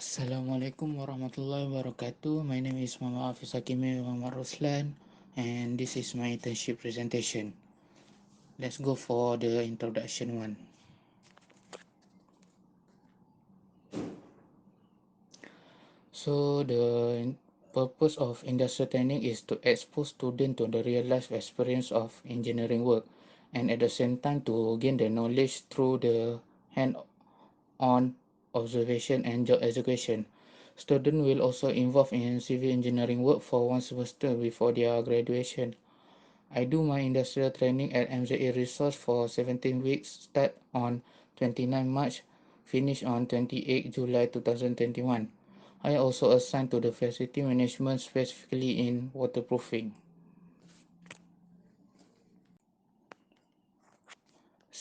Assalamualaikum warahmatullahi wabarakatuh. My name is Muhammad Hafiz Hakimi Muhammad Ruslan, and this is my internship presentation. Let's go for the introduction one. So the purpose of industrial training is to expose students to the real life experience of engineering work, and at the same time to gain the knowledge through the hand-on observation and job execution. Students will also involve in civil engineering work for one semester before their graduation. I do my industrial training at MZA Resource for 17 weeks, start on 29 March, finish on 28 July 2021. I also assigned to the facility management specifically in waterproofing.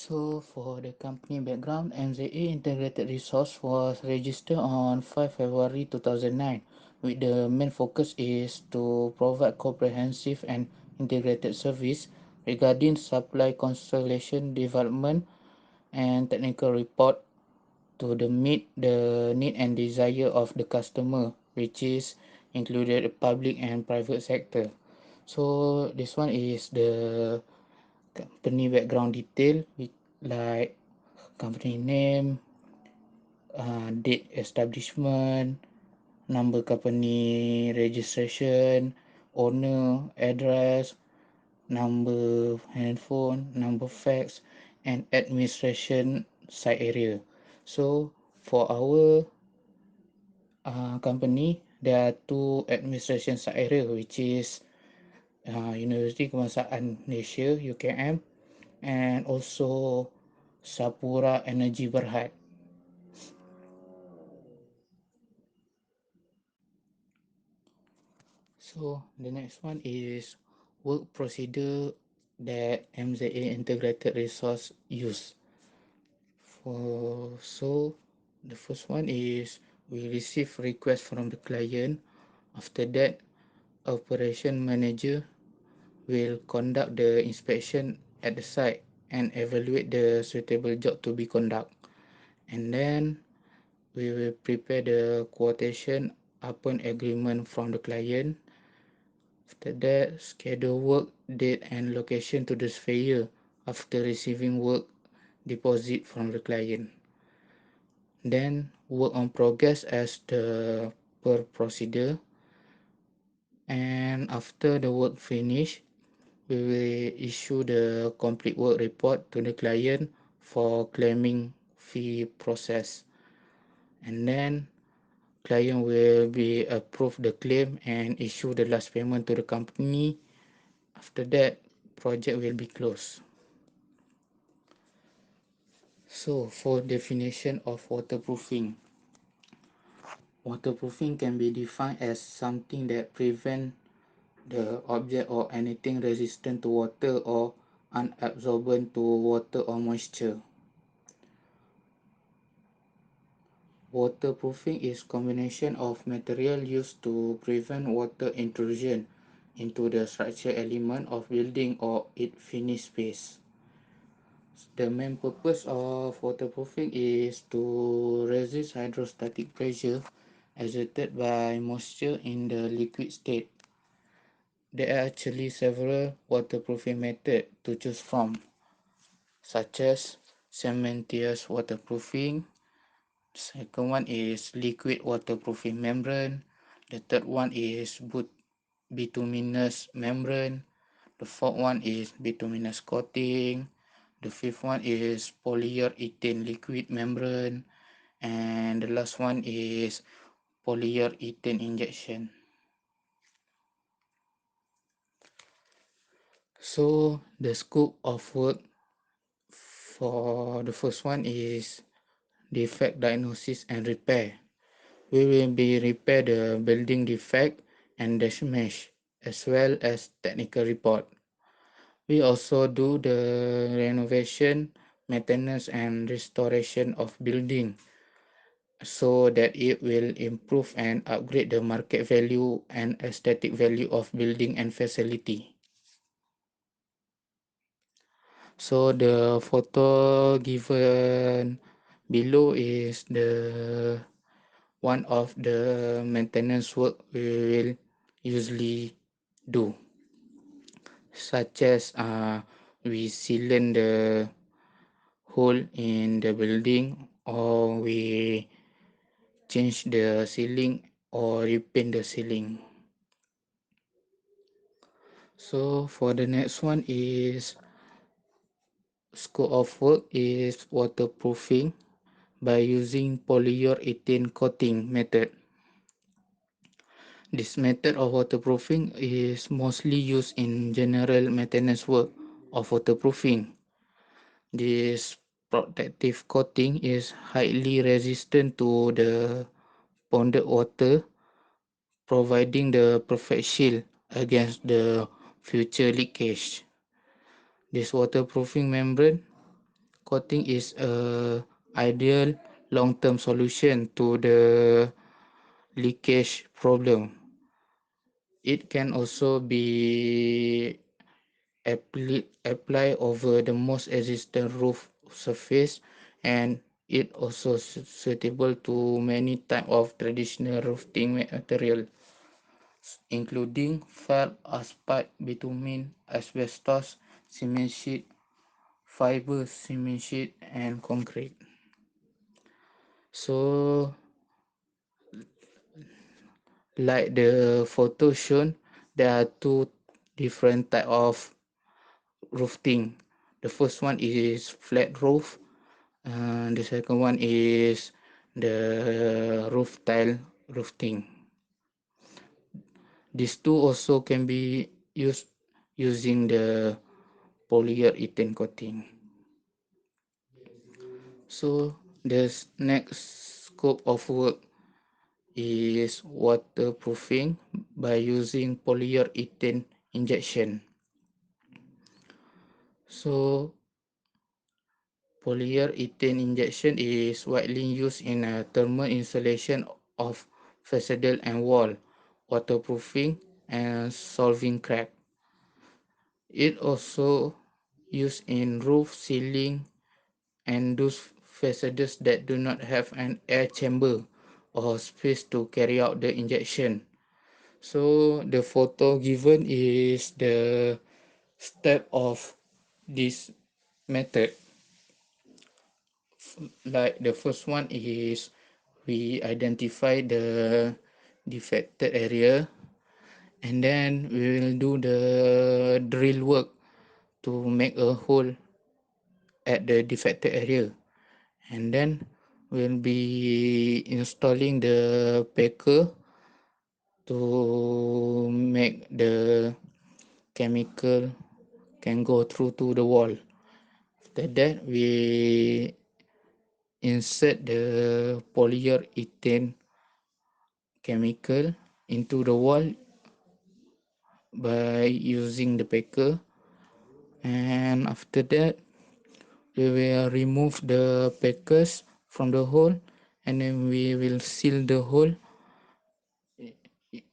So for the company background, MZA Integrated Resource was registered on 5 February 2009, with the main focus is to provide comprehensive and integrated service regarding supply constellation development and technical report to the meet the need and desire of the customer, which is included the public and private sector. So this one is the company background detail, like company name, date establishment, number company registration, owner, address, number handphone, number fax, and administration site area. So for our company, there are two administration site area, which is University Kebangsaan Malaysia (UKM) and also Sapura Energy Berhad. So the next one is work procedure that MZA Integrated Resource use. So the first one is we receive request from the client. After that, operation manager will conduct the inspection at the site and evaluate the suitable job to be conducted. And then we will prepare the quotation upon agreement from the client. After that, schedule work date and location to the surveyor after receiving work deposit from the client. Then work on progress as the per procedure. And after the work finish, we will issue the complete work report to the client for claiming fee process. And then client will be approve the claim and issue the last payment to the company. After that, project will be closed. So for definition of waterproofing. Waterproofing can be defined as something that prevents the object or anything resistant to water or unabsorbent to water or moisture. Waterproofing is combination of material used to prevent water intrusion into the structural element of building or its finished space. The main purpose of waterproofing is to resist hydrostatic pressure exerted by moisture in the liquid state. There are actually several waterproofing methods to choose from, such as cementitious waterproofing. The second one is liquid waterproofing membrane. The third one is bituminous membrane. The fourth one is bituminous coating. The fifth one is polyurethane liquid membrane. And the last one is polyurethane injection. So the scope of work for the first one is defect diagnosis and repair. We will be repair the building defect and damage as well as technical report. We also do the renovation, maintenance and restoration of building so that it will improve and upgrade the market value and aesthetic value of building and facility. So the photo given below is the one of the maintenance work we will usually do, such as we sealant the hole in the building, or we change the ceiling or repaint the ceiling. So for the next one is scope of work is waterproofing by using polyurethane coating method. This method of waterproofing is mostly used in general maintenance work of waterproofing. This protective coating is highly resistant to the ponded water, providing the perfect shield against the future leakage. This waterproofing membrane coating is a ideal long-term solution to the leakage problem. It can also be apply over the most existing roof surface, and it also suitable to many type of traditional roofing material, including felt, asphalt, bitumen, asbestos, cement sheet, fiber cement sheet, and concrete. So like the photo shown, there are two different type of roofing. The first one is flat roof, and the second one is the roof tile roofing. These two also can be used using the polyurethane coating. So the next scope of work is waterproofing by using polyurethane injection. So polyurethane injection is widely used in a thermal insulation of facade and wall, waterproofing, and solving crack. It also used in roof, ceiling, and those facades that do not have an air chamber or space to carry out the injection. So the photo given is the step of this method. Like the first one is we identify the defected area, and then we will do the drill work to make a hole at the defected area, and then we'll be installing the packer to make the chemical can go through to the wall. After that, we insert the polyurethane chemical into the wall by using the packer, and after that we will remove the packers from the hole, and then we will seal the hole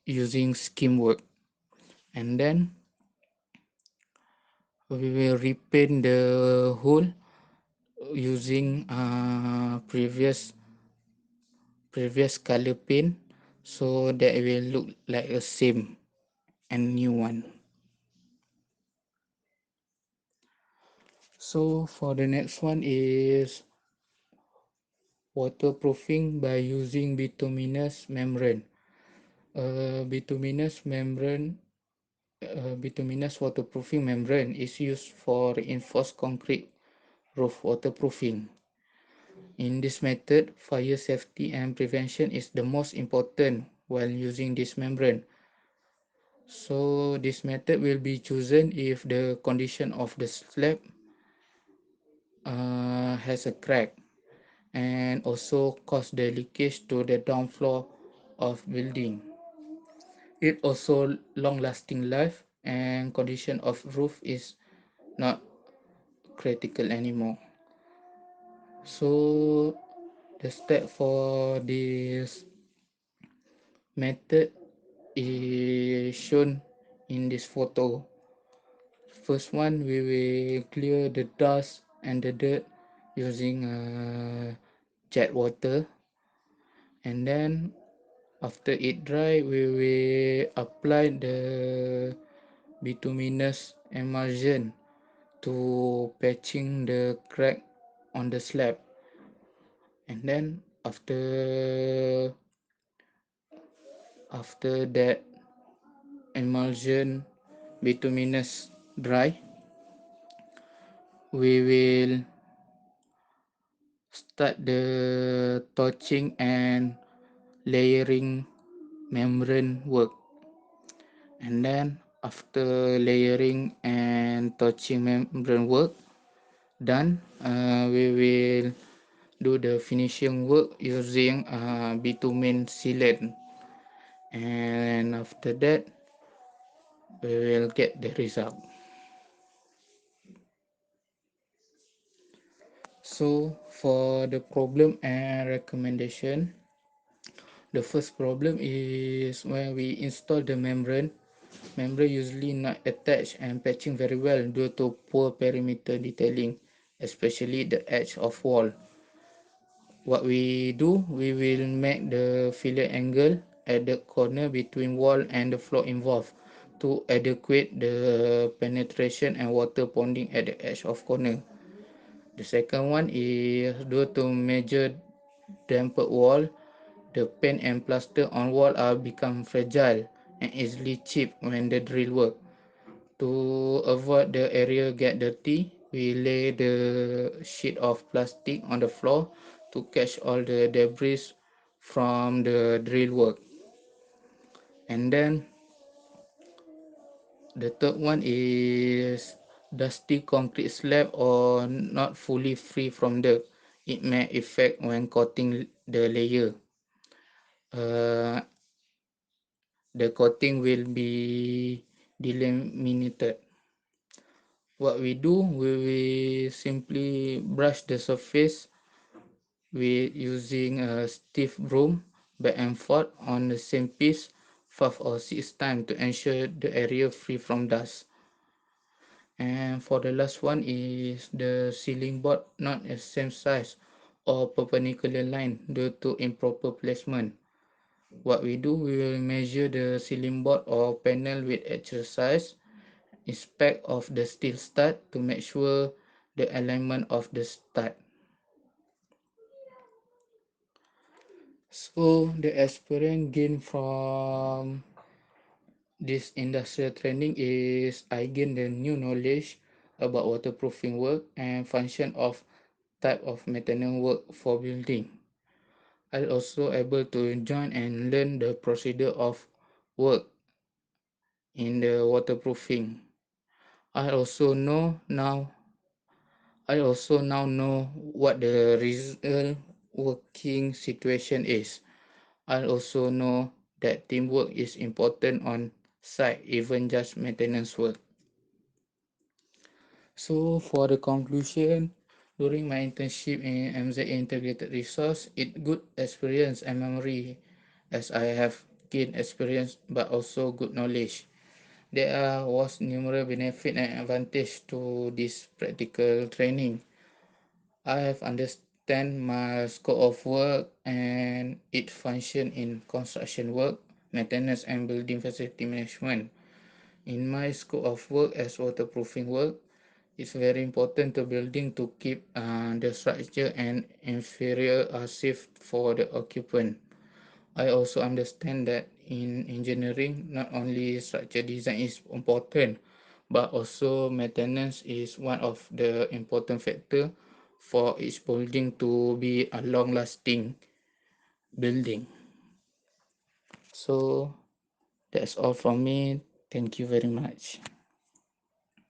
using skim work, and then we will repaint the hole using previous color paint, so that it will look like a same and new one. So for the next one is waterproofing by using bituminous membrane. Bituminous waterproofing membrane is used for reinforced concrete roof waterproofing. In this method, fire safety and prevention is the most important while using this membrane. So this method will be chosen if the condition of the slab has a crack, and also cause the leakage to the down floor of building. It also long lasting life, and condition of roof is not critical anymore. So the step for this method is shown in this photo. First one, we will clear the dust and the dirt using jet water, and then after it dry, we will apply the bituminous emulsion to patching the crack on the slab, and then after that emulsion bituminous dry, we will start the torching and layering membrane work. And then after layering and torching membrane work done, we will do the finishing work using bitumen sealant, and after that we will get the result. So for the problem and recommendation, the first problem is when we install the membrane usually not attached and patching very well due to poor perimeter detailing, especially the edge of wall. What we do, we will make the fillet angle at the corner between wall and the floor involved to adequate the penetration and water ponding at the edge of corner. The second one is due to major dampened wall, the paint and plaster on wall are become fragile and easily chipped when the drill work. To avoid the area get dirty, we lay the sheet of plastic on the floor to catch all the debris from the drill work. And then the third one is dusty concrete slab or not fully free from dirt. It may affect when coating the layer. Uh, the coating will be delaminated. What we do, we will simply brush the surface with using a stiff broom back and forth on the same piece 5 or 6 times to ensure the area free from dust. And for the last one is the ceiling board not the same size or perpendicular line due to improper placement. What we do, we will measure the ceiling board or panel with exercise, inspect of the steel stud to make sure the alignment of the stud. So the experience gained from this industrial training is I gained the new knowledge about waterproofing work and function of type of maintenance work for building. I also able to join and learn the procedure of work in the waterproofing. I also know now I also now know what the real working situation is. I also know that teamwork is important on site, even just maintenance work. So for the conclusion, during my internship in MZA Integrated Resource, it good experience and memory as I have gained experience but also good knowledge. There was numerous benefit and advantage to this practical training. I have understand my scope of work and its function in construction work, maintenance and building facility management. In my scope of work as waterproofing work, it's very important to building to keep the structure and inferior are safe for the occupant. I also understand that in engineering, not only structure design is important, but also maintenance is one of the important factor for each building to be a long-lasting building. So that's all from me. Thank you very much.